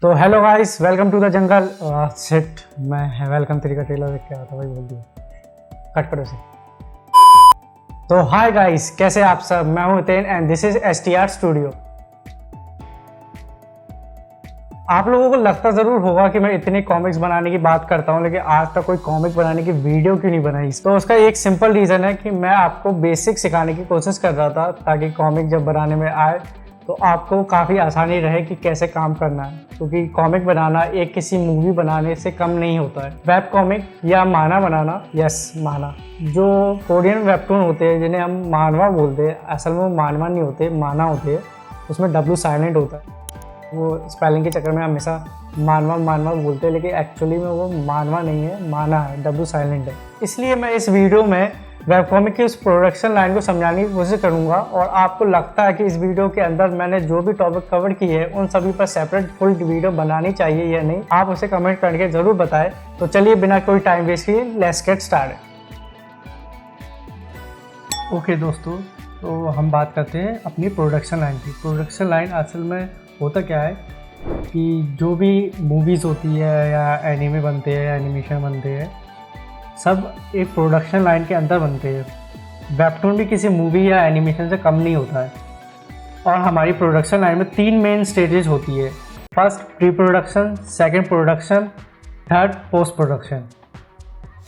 तो hello guys, welcome to the jungle. Shit, मैं welcome तरीका टेलर देख के आया था, वही बोल दिया। कट करो इसे। तो हाय गाइस, कैसे आप सब? मैं हूं Hiten and this is STR studio. आप लोगों को लगता ज़रूर होगा कि मैं इतनी कॉमिक्स बनाने की बात करता हूं, लेकिन आज तक कोई कॉमिक बनाने की वीडियो क्यों नहीं बनाई। तो उसका एक सिंपल रीज़न है कि मैं आपको बेसिक सिखाने की कोशिश कर रहा था, ताकि कॉमिक जब बनाने में आए तो आपको काफ़ी आसानी रहे कि कैसे काम करना है। क्योंकि कॉमिक बनाना एक किसी मूवी बनाने से कम नहीं होता है। वेब कॉमिक या माना बनाना, यस माना, जो कोरियन वेबटून होते हैं जिन्हें हम मानवा बोलते हैं, असल में वो मानवा नहीं होते, माना होते हैं। उसमें W साइलेंट होता है। वो स्पेलिंग के चक्कर में हमेशा मानवा मानवा बोलते हैं, लेकिन एक्चुअली में वो मानवा नहीं है, माना है, W साइलेंट है। इसलिए मैं इस वीडियो में वेब कॉमिक की उस प्रोडक्शन लाइन को समझाने की कोशिश करूंगा। और आपको लगता है कि इस वीडियो के अंदर मैंने जो भी टॉपिक कवर किए हैं उन सभी पर सेपरेट फुल वीडियो बनानी चाहिए या नहीं, आप उसे कमेंट करके ज़रूर बताएं। तो चलिए बिना कोई टाइम वेस्ट किए लेट्स गेट स्टार्ट। ओके दोस्तों, तो हम बात करते हैं अपनी प्रोडक्शन लाइन की। प्रोडक्शन लाइन असल में होता क्या है कि जो भी मूवीज़ होती है या एनिमे बनते हैं, एनिमेशन बनते हैं, सब एक प्रोडक्शन लाइन के अंदर बनते हैं। वेबटून भी किसी मूवी या एनिमेशन से कम नहीं होता है। और हमारी प्रोडक्शन लाइन में 3 मेन स्टेजेस होती है। First pre production, second production, third post production.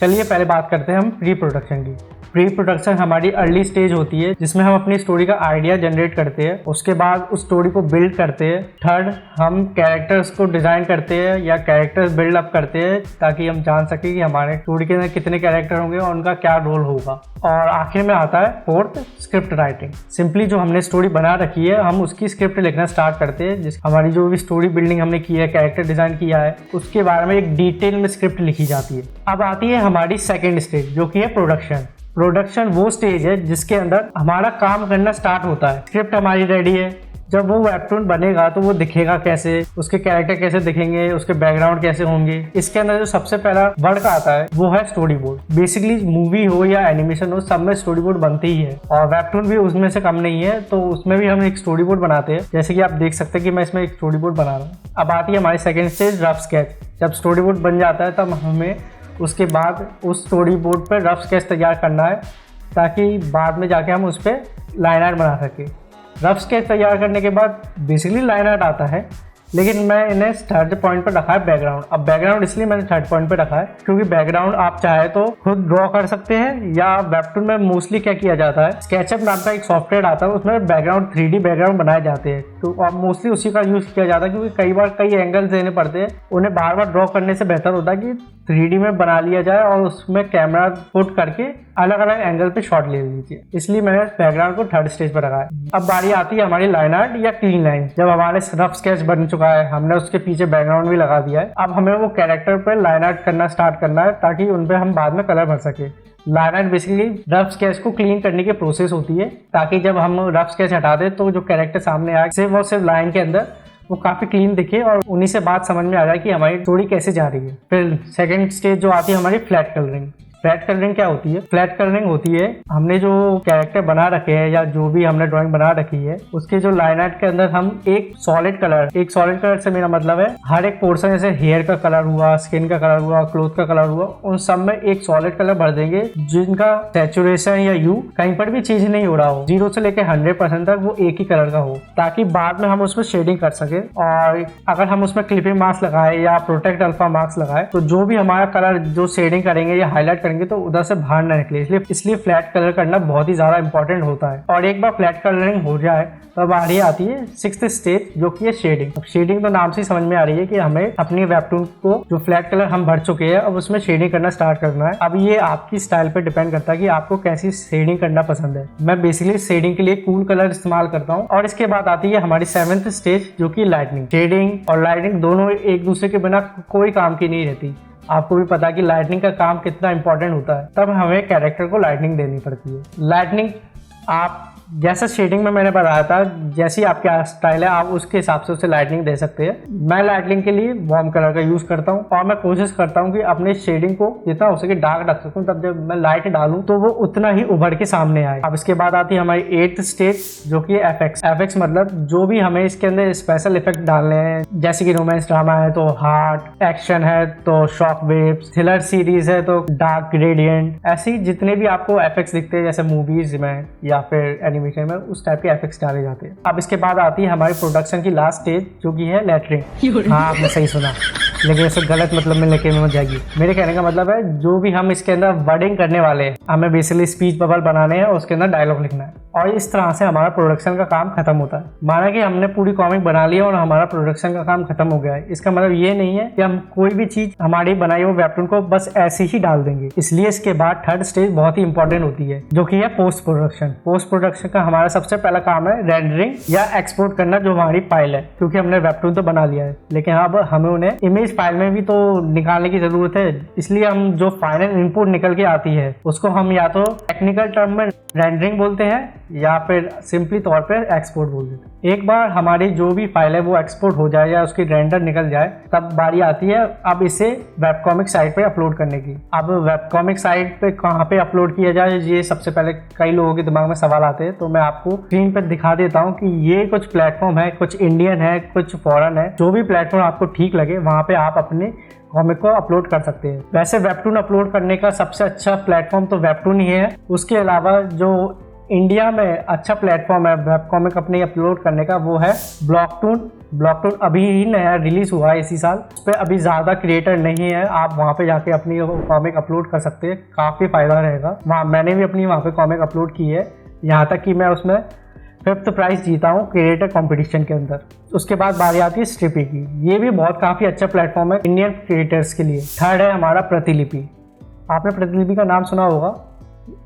चलिए पहले बात करते हैं हम प्री प्रोडक्शन की। प्री प्रोडक्शन हमारी अर्ली स्टेज होती है, जिसमें हम अपनी स्टोरी का आइडिया जनरेट करते हैं। उसके बाद उस स्टोरी को बिल्ड करते हैं। थर्ड, हम कैरेक्टर्स को डिज़ाइन करते हैं या कैरेक्टर्स बिल्ड अप करते हैं, ताकि हम जान सकें कि हमारे स्टोरी के अंदर कितने कैरेक्टर होंगे और उनका क्या रोल होगा। और आखिर में आता है फोर्थ, स्क्रिप्ट राइटिंग। सिंपली जो हमने स्टोरी बना रखी है, हम उसकी स्क्रिप्ट लिखना स्टार्ट करते हैं। हमारी जो भी स्टोरी बिल्डिंग हमने की है, कैरेक्टर डिज़ाइन किया है, उसके बारे में एक डिटेल में स्क्रिप्ट लिखी जाती है। अब आती है हमारी सेकेंड स्टेज, जो कि है प्रोडक्शन। प्रोडक्शन वो स्टेज है जिसके अंदर हमारा काम करना स्टार्ट होता है। स्क्रिप्ट हमारी रेडी है। जब वो वेबटून बनेगा तो वो दिखेगा कैसे, उसके कैरेक्टर कैसे दिखेंगे, उसके बैकग्राउंड कैसे होंगे। इसके अंदर जो सबसे पहला वर्ड आता है वो है स्टोरी बोर्ड। बेसिकली मूवी हो या एनिमेशन हो, सब में स्टोरी बोर्ड बनती ही है, और वेबटून भी उसमें से कम नहीं है। तो उसमें भी हम एक स्टोरी बोर्ड बनाते हैं, जैसे कि आप देख सकते हैं कि मैं इसमें एक स्टोरी बोर्ड बना रहा हूँ। अब आती है हमारी सेकेंड स्टेज, रफ स्केच। जब स्टोरी बोर्ड बन जाता है तब हमें उसके बाद उस स्टोरी बोर्ड पर रफ स्केच तैयार करना है, ताकि बाद में जाके हम उस पर लाइन आर्ट बना सकें। रफ स्केच तैयार करने के बाद बेसिकली लाइन आर्ट आता है, लेकिन मैं इन्हें थर्ड पॉइंट पर रखा है बैकग्राउंड। अब बैकग्राउंड इसलिए मैंने थर्ड पॉइंट पर रखा है क्योंकि बैकग्राउंड आप चाहे तो खुद ड्रॉ कर सकते हैं, या वेबटून में मोस्टली क्या किया जाता है, स्केचअप नाम का एक सॉफ्टवेयर आता है, उसमें बैकग्राउंड 3D बैकग्राउंड बनाए जाते हैं। तो अब मोस्टली उसी का यूज़ किया जाता है, क्योंकि कई बार कई एंगल्स देने पड़ते हैं। उन्हें बार बार ड्रॉ करने से बेहतर होता है कि 3D में बना लिया जाए और उसमें कैमरा पुट करके अलग अलग एंगल पे शॉट ले लीजिए। इसलिए मैंने बैकग्राउंड को थर्ड स्टेज पर रखा है। अब बारी आती है हमारी लाइन आर्ट या क्लीन लाइन। जब हमारे रफ स्केच बन चुका है, हमने उसके पीछे बैकग्राउंड भी लगा दिया है, अब हमें वो कैरेक्टर पे लाइन आर्ट करना स्टार्ट करना है, ताकि उन पे हम बाद में कलर भर सके। Line art basically rough sketch को क्लीन करने की प्रोसेस होती है, ताकि जब हम रफ स्केच हटा दें तो जो कैरेक्टर सामने आए सिर्फ लाइन के अंदर वो काफ़ी क्लीन दिखे और उन्हीं से बात समझ में आ जाए कि हमारी स्टोरी कैसे जा रही है। फिर सेकंड स्टेज जो आती है हमारी फ्लैट कलरिंग। फ्लैट कलरिंग क्या होती है? फ्लैट कलरिंग होती है, हमने जो कैरेक्टर बना रखे हैं या जो भी हमने ड्राइंग बना रखी है, उसके जो लाइन आर्ट के अंदर हम एक सॉलिड कलर से मेरा मतलब है हर एक पोर्शन, जैसे हेयर का कलर हुआ, स्किन का कलर हुआ, क्लोथ का कलर हुआ, उन सब में एक सॉलिड कलर भर देंगे, जिनका सैचुरेशन या यू कहीं पर भी चेंज नहीं हो रहा हो, 0 से लेकर 100% तक वो एक ही कलर का हो, ताकि बाद में हम उसमें शेडिंग कर सके। और अगर हम उसमें क्लिपिंग मास्क लगाए या प्रोटेक्ट अल्फा मास्क लगाए, तो जो भी हमारा कलर जो शेडिंग करेंगे या हाईलाइट करेंगे तो उधर से बाहर ना निकले। इसलिए फ्लैट कलर करना बहुत ही ज्यादा इंपॉर्टेंट होता है। और एक बार फ्लैट कलरिंग हो जाए तब बारी आती है सिक्स्थ स्टेज, जो कि है शेडिंग। अब शेडिंग तो नाम से ही समझ में आ रही है कि हमें अपनी वेबटून को जो फ्लैट कलर हम भर चुके हैं, अब उसमें शेडिंग करना स्टार्ट करना है। अब ये आपकी स्टाइल पे डिपेंड करता है कि आपको कैसी शेडिंग करना पसंद है। मैं बेसिकली शेडिंग के लिए कूल कलर इस्तेमाल करता हूँ। और इसके बाद आती है हमारी सेवेंथ स्टेज, जो कि लाइटनिंग। शेडिंग और लाइटनिंग दोनों एक दूसरे के बिना कोई काम की नहीं रहती। आपको भी पता है कि लाइटनिंग का काम कितना इंपॉर्टेंट होता है। तब हमें कैरेक्टर को लाइटनिंग देनी पड़ती है। लाइटनिंग आप जैसा शेडिंग में मैंने बताया था, जैसी आपके स्टाइल है आप उसके हिसाब से उसे लाइटनिंग दे सकते हैं। मैं लाइटनिंग के लिए वार्म कलर का यूज करता हूँ और मैं कोशिश करता हूँ कि अपने शेडिंग को जितना हो सके डार्क रख सकूँ, तब जब मैं लाइट डालूं तो वो उतना ही उभर के सामने आए। अब इसके बाद आती है हमारी 8th स्टेज जो कि एफएक्स। एफएक्स मतलब जो भी हमें इसके अंदर स्पेशल इफेक्ट डालने हैं, जैसे कि रोमांस ड्रामा है तो हार्ट, एक्शन है तो शॉक वेव्स, थ्रिलर सीरीज है तो डार्क ग्रेडियंट, ऐसे जितने भी आपको एफएक्ट्स दिखते हैं जैसे मूवीज में या फिर एनिमेशन में, उस टाइप के एफएक्ट्स डाले जाते हैं। अब इसके बाद आती है हमारी प्रोडक्शन की लास्ट स्टेज जो कि है लेटरिंग। हाँ, आपने सही सुना, लेकिन इसे गलत मतलब में लेके मत जाइए। मेरे कहने का मतलब है जो भी हम इसके अंदर वर्डिंग करने वाले हैं, हमें बेसिकली स्पीच बबल बनाने हैं और उसके अंदर डायलॉग लिखना है, और इस तरह से हमारा प्रोडक्शन का काम खत्म होता है। माना कि हमने पूरी कॉमिक बना ली और हमारा प्रोडक्शन का काम खत्म हो गया है, इसका मतलब ये नहीं है कि हम कोई भी चीज हमारी बनाई हुई वेबटून को बस ऐसे ही डाल देंगे। इसलिए इसके बाद 3rd स्टेज बहुत ही इंपॉर्टेंट होती है जो कि है पोस्ट प्रोडक्शन। पोस्ट प्रोडक्शन का हमारा सबसे पहला काम है रेंडरिंग या एक्सपोर्ट करना जो हमारी फाइल है, क्योंकि हमने वेबटून तो बना लिया है लेकिन अब हमें उन्हें इमेज फाइल में भी तो निकालने की जरूरत है। इसलिए हम जो फाइनल इनपुट निकल के आती है उसको हम या तो टेक्निकल टर्म में रेंडरिंग बोलते हैं या फिर सिंपली तौर पर एक्सपोर्ट बोल देते हैं। एक बार हमारी जो भी फाइल है वो एक्सपोर्ट हो जाए या उसकी रेंडर निकल जाए, तब बारी आती है अब इसे वेब कॉमिक साइट पे अपलोड करने की। अब वेब कॉमिक साइट पे कहाँ पे अपलोड किया जाए, ये सबसे पहले कई लोगों के दिमाग में सवाल आते हैं, तो मैं आपको स्क्रीन पर दिखा देता हूँ कि ये कुछ प्लेटफॉर्म है, कुछ इंडियन है, कुछ फॉरेन है। जो भी प्लेटफॉर्म आपको ठीक लगे वहाँ पे आप अपने कॉमिक को अपलोड कर सकते हैं। वैसे वेबटून अपलोड करने का सबसे अच्छा प्लेटफॉर्म तो वेबटून ही है। उसके अलावा जो इंडिया में अच्छा प्लेटफॉर्म है वेब कॉमिक अपने अपलोड करने का, वो है ब्लॉकटून। ब्लॉकटून अभी ही नया रिलीज हुआ है इसी साल। उस पर अभी ज़्यादा क्रिएटर नहीं है, आप वहाँ पे जाके अपनी कॉमिक अपलोड कर सकते हैं, काफ़ी फ़ायदा रहेगा। वहाँ मैंने भी अपनी वहाँ पे कॉमिक अपलोड की है, यहाँ तक कि मैं उसमें 5th प्राइज़ जीता हूँ क्रिएटर कंपटीशन के अंदर। उसके बाद बारी आती है स्ट्रिपी की। ये भी बहुत काफ़ी अच्छा प्लेटफॉर्म है इंडियन क्रिएटर्स के लिए। 3rd है हमारा प्रतिलिपि। आपने प्रतिलिपि का नाम सुना होगा,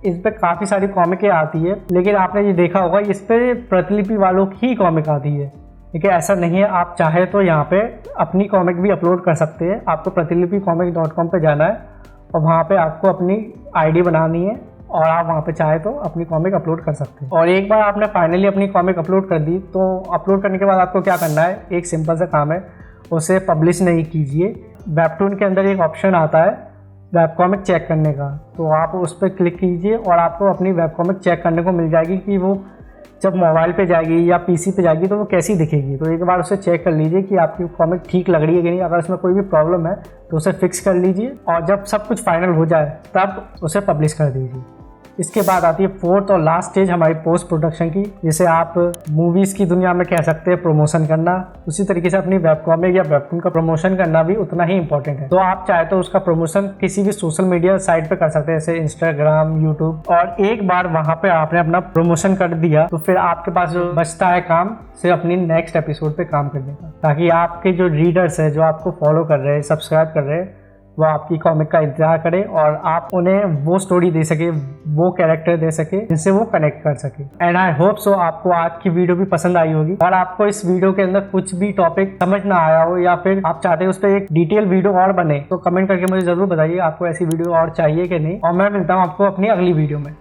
इस पे काफ़ी सारी कॉमिकें आती है, लेकिन आपने ये देखा होगा इस पे प्रतिलिपि वालों की कॉमिक आती है। लेकिन ऐसा नहीं है, आप चाहे तो यहाँ पे अपनी कॉमिक भी अपलोड कर सकते हैं। आपको प्रतिलिपिcomic.com पे जाना है और वहाँ पे आपको अपनी आईडी बनानी है और आप वहाँ पे चाहे तो अपनी कॉमिक अपलोड कर सकते हैं। और एक बार आपने फाइनली अपनी कॉमिक अपलोड कर दी, तो अपलोड करने के बाद आपको क्या करना है, एक सिंपल सा काम है, उसे पब्लिश नहीं कीजिए। वेबटून के अंदर एक ऑप्शन आता है वेब कॉमिक चेक करने का, तो आप उस पर क्लिक कीजिए और आपको अपनी वेब कॉमिक चेक करने को मिल जाएगी कि वो जब मोबाइल पे जाएगी या पीसी पे जाएगी तो वो कैसी दिखेगी। तो एक बार उसे चेक कर लीजिए कि आपकी कॉमिक ठीक लग रही है कि नहीं। अगर उसमें कोई भी प्रॉब्लम है तो उसे फिक्स कर लीजिए और जब सब कुछ फाइनल हो जाए तब उसे पब्लिश कर दीजिए। इसके बाद आती है 4th और लास्ट स्टेज हमारी पोस्ट प्रोडक्शन की, जिसे आप मूवीज़ की दुनिया में कह सकते हैं प्रमोशन करना। उसी तरीके से अपनी वेब कॉमिक या वेबटून का प्रमोशन करना भी उतना ही इंपॉर्टेंट है। तो आप चाहे तो उसका प्रमोशन किसी भी सोशल मीडिया साइट पे कर सकते हैं, जैसे इंस्टाग्राम, यूट्यूब। और एक बार वहाँ पे आपने अपना प्रमोशन कर दिया तो फिर आपके पास जो बचता है काम सिर्फ अपनी नेक्स्ट एपिसोड पे काम करने का, ताकि आपके जो रीडर्स है, जो आपको फॉलो कर रहे हैं, सब्सक्राइब कर रहे हैं, वो आपकी कॉमिक का इंतजार करें और आप उन्हें वो स्टोरी दे सके, वो कैरेक्टर दे सके जिनसे वो कनेक्ट कर सके। एंड आई होप सो आपको आज की वीडियो भी पसंद आई होगी। और आपको इस वीडियो के अंदर कुछ भी टॉपिक समझ ना आया हो या फिर आप चाहते हैं उस पर एक डिटेल वीडियो और बने, तो कमेंट करके मुझे जरूर बताइए आपको ऐसी वीडियो और चाहिए कि नहीं। और मैं मिलता हूँ आपको अपनी अगली वीडियो में।